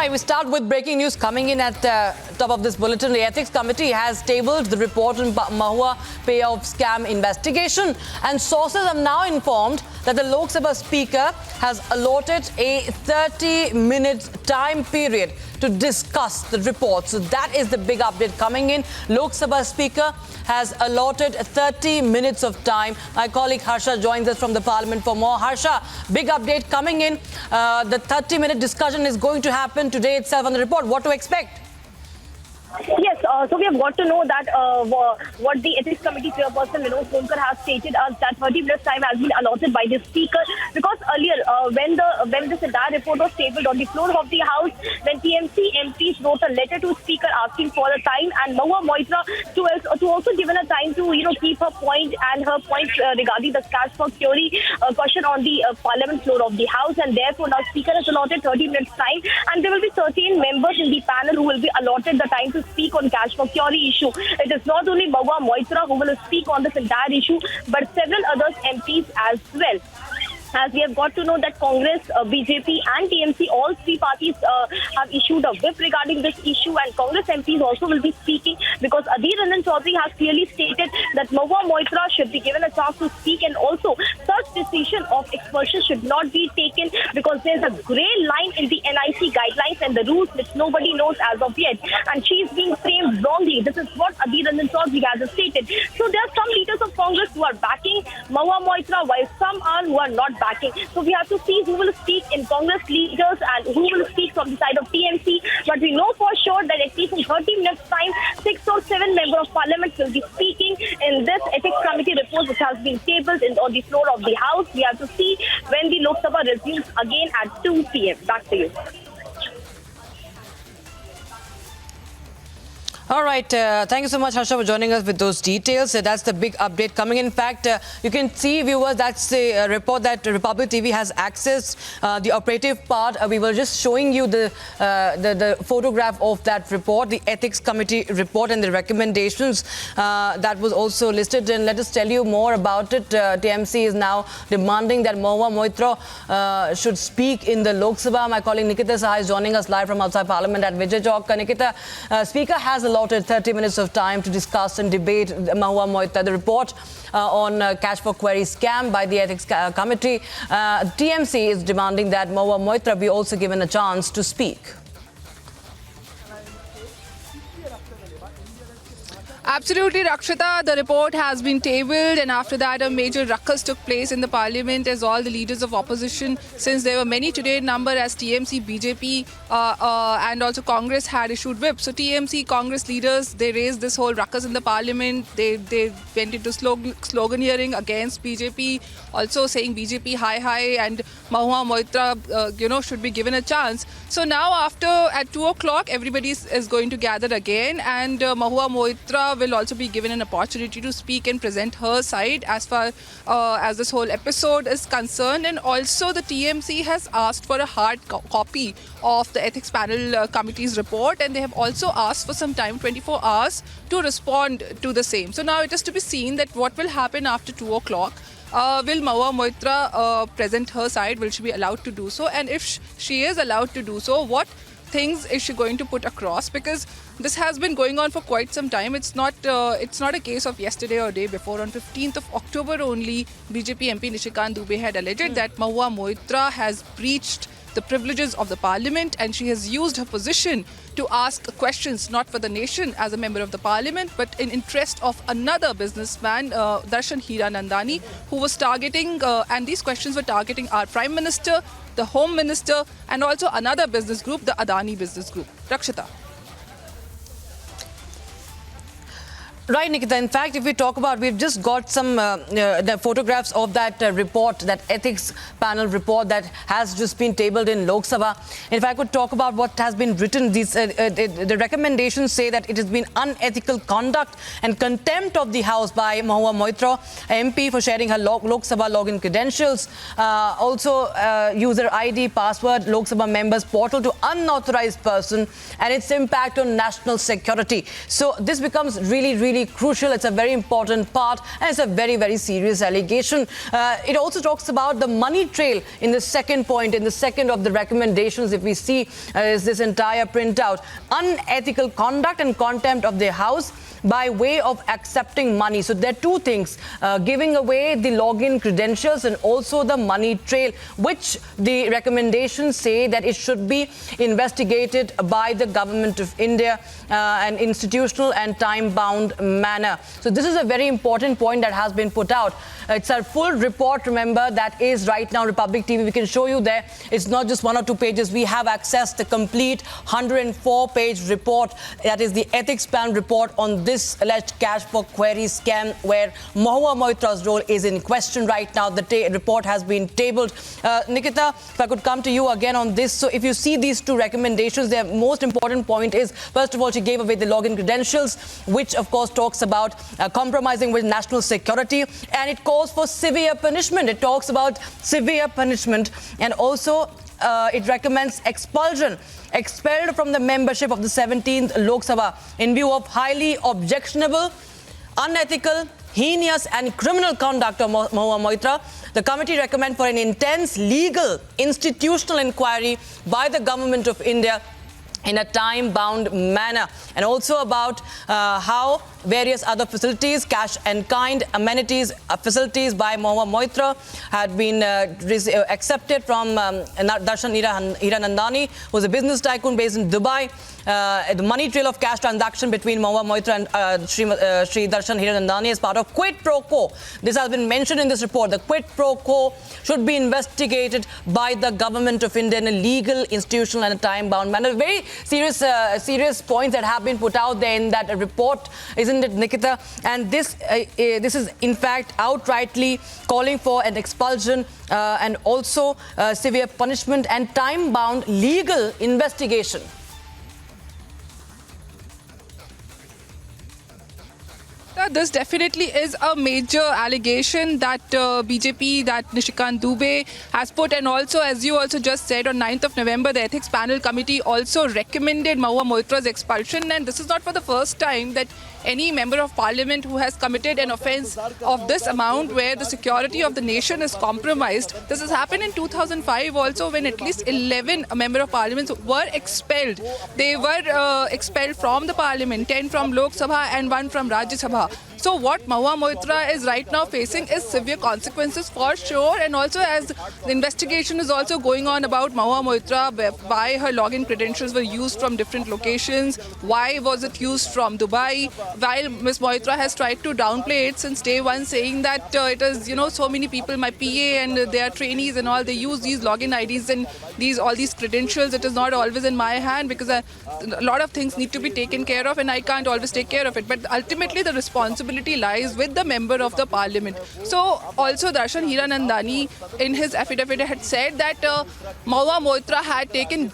right, we start with breaking news coming in at the top of this bulletin. The Ethics Committee has tabled the report on Mahua payoff scam investigation, and sources have now informed that the Lok Sabha Speaker has allotted a 30-minute time period to discuss the report. So that is the big update coming in. Lok Sabha Speaker has allotted 30 minutes of time. My colleague Harsha joins us from the Parliament for more. Harsha, big update coming in. The 30-minute discussion is going to happen today itself on the report. What to expect? Yes, so we have got to know that what the Ethics Committee Chairperson Vinod Sonkar has stated us that 30 minutes time has been allotted by the Speaker, because earlier when this entire report was tabled on the floor of the House, when TMC MPs wrote a letter to Speaker asking for the time, and Mahua Moitra to also given a time to keep her point and her points regarding the cash for Curie question on the Parliament floor of the House, and therefore now Speaker has allotted 30 minutes time, and there will be 13 members in the panel who will be allotted the time to speak on cash for Curie issue. It is not only Mahua Moitra who will speak on this entire issue, but several others MPs as well. As we have got to know that Congress, BJP and TMC, all three parties have issued a whip regarding this issue, and Congress MPs also will be speaking, because Adhir Ranjan Chaudhary has clearly stated that Mahua Moitra should be given a chance to speak, and also such decision of expulsion should not be taken because there's a grey line in the NIC guidelines and the rules which nobody knows as of yet, and she is being framed wrongly. This is what Adhir Ranjan Chaudhary has stated. So there are some leaders of Congress who are backing Mahua Moitra, while some are who are not backing. So we have to see who will speak in Congress leaders and who will speak from the side of TMC. But we know for sure that at least in 30 minutes time, 6 or 7 members of Parliament will be speaking in this Ethics Committee report which has been tabled on the floor of the House. We have to see when the Lok Sabha resumes again at 2 p.m. Back to you. All right. Thank you so much, Harsha, for joining us with those details. That's the big update coming. In fact, you can see, viewers, that's the report that Republic TV has accessed. The operative part, we were just showing you the photograph of that report, the Ethics Committee report and the recommendations that was also listed. And let us tell you more about it. TMC is now demanding that Mahua Moitra should speak in the Lok Sabha. My colleague Nikita Saha is joining us live from outside Parliament at Vijay Chowk. Nikita, Speaker has allotted 30 minutes of time to discuss and debate Mahua Moitra, the report on cash for query scam by the Ethics Committee. TMC is demanding that Mahua Moitra be also given a chance to speak. Absolutely, Rakshita. The report has been tabled, and after that a major ruckus took place in the Parliament as all the leaders of opposition, since there were many today in number as TMC, BJP and also Congress had issued whips. So TMC, Congress leaders, they raised this whole ruckus in the Parliament. They went into sloganeering against BJP, also saying BJP hi and Mahua Moitra should be given a chance. So now at 2 o'clock everybody is going to gather again, and Mahua Moitra will also be given an opportunity to speak and present her side as far as this whole episode is concerned. And also the TMC has asked for a hard copy of the Ethics Panel Committee's report, and they have also asked for some time, 24 hours, to respond to the same. So now it is to be seen that what will happen after 2 o'clock. Will Mahua Moitra present her side? Will she be allowed to do so? And if she is allowed to do so, what things is she going to put across? Because this has been going on for quite some time. It's not a case of yesterday or day before. On 15th of October only, BJP MP Nishikant Dubey had alleged that Mahua Moitra has breached the privileges of the Parliament, and she has used her position to ask questions not for the nation as a member of the Parliament, but in interest of another businessman, Darshan Hiranandani, who was targeting, and these questions were targeting our Prime Minister, the Home Minister, and also another business group, the Adani business group. Rakshita. Right, Nikita. In fact, if we talk about, we've just got some the photographs of that report, that ethics panel report that has just been tabled in Lok Sabha. If I could talk about what has been written, these the recommendations say that it has been unethical conduct and contempt of the House by Mahua Moitra, MP, for sharing her Lok Sabha login credentials. Also, user ID, password, Lok Sabha members portal to unauthorized person, and its impact on national security. So this becomes really absolutely crucial. It's a very important part, and it's a very, very serious allegation. It also talks about the money trail in the second point, in the second of the recommendations. If we see is this entire printout: unethical conduct and contempt of the House by way of accepting money. So there are two things, giving away the login credentials and also the money trail, which the recommendations say that it should be investigated by the government of India, an institutional and time-bound manner. So this is a very important point that has been put out. It's a full report, remember, that is right now Republic TV. We can show you there. It's not just 1 or 2 pages. We have accessed the complete 104-page report. That is the ethics panel report on this alleged cash for query scam, where Mahua Moitra's role is in question right now. The report has been tabled. Nikita, if I could come to you again on this. So if you see these two recommendations, their most important point is, first of all, she gave away the login credentials, which of course talks about compromising with national security, and it calls for severe punishment. It talks about severe punishment, and also it recommends expulsion, expelled from the membership of the 17th Lok Sabha in view of highly objectionable, unethical, heinous and criminal conduct of Mahua Moitra. The committee recommends for an intense legal institutional inquiry by the government of India in a time-bound manner, and also about how various other facilities, cash and kind amenities facilities by Mahua Moitra had been accepted from Darshan Hiranandani, who is a business tycoon based in Dubai. The money trail of cash transaction between Mahua Moitra and Sri Darshan Hiranandani as part of quid pro quo. This has been mentioned in this report. The quid pro quo should be investigated by the government of India in a legal, institutional and a time-bound manner. Very serious points that have been put out there in that report, isn't it, Nikita? And this is in fact outrightly calling for an expulsion and also severe punishment and time-bound legal investigation. This definitely is a major allegation that BJP, that Nishikant Dubey has put, and also, as you also just said, on 9th of November, the Ethics Panel Committee also recommended Mahua Moitra's expulsion, and this is not for the first time that any member of parliament who has committed an offence of this amount where the security of the nation is compromised. This has happened in 2005 also, when at least 11 member of parliament were expelled. They were expelled from the parliament, 10 from Lok Sabha and 1 from Rajya Sabha. So what Mahua Moitra is right now facing is severe consequences for sure, and also as the investigation is also going on about Mahua Moitra, why her login credentials were used from different locations, why was it used from Dubai, while Ms. Moitra has tried to downplay it since day one, saying that it is, so many people, my PA and their trainees and all, they use these login IDs and all these credentials. It is not always in my hand because a lot of things need to be taken care of and I can't always take care of it. But ultimately the responsibility lies with the member of the parliament. So also Darshan Hiranandani in his affidavit had said that Mahua Moitra had taken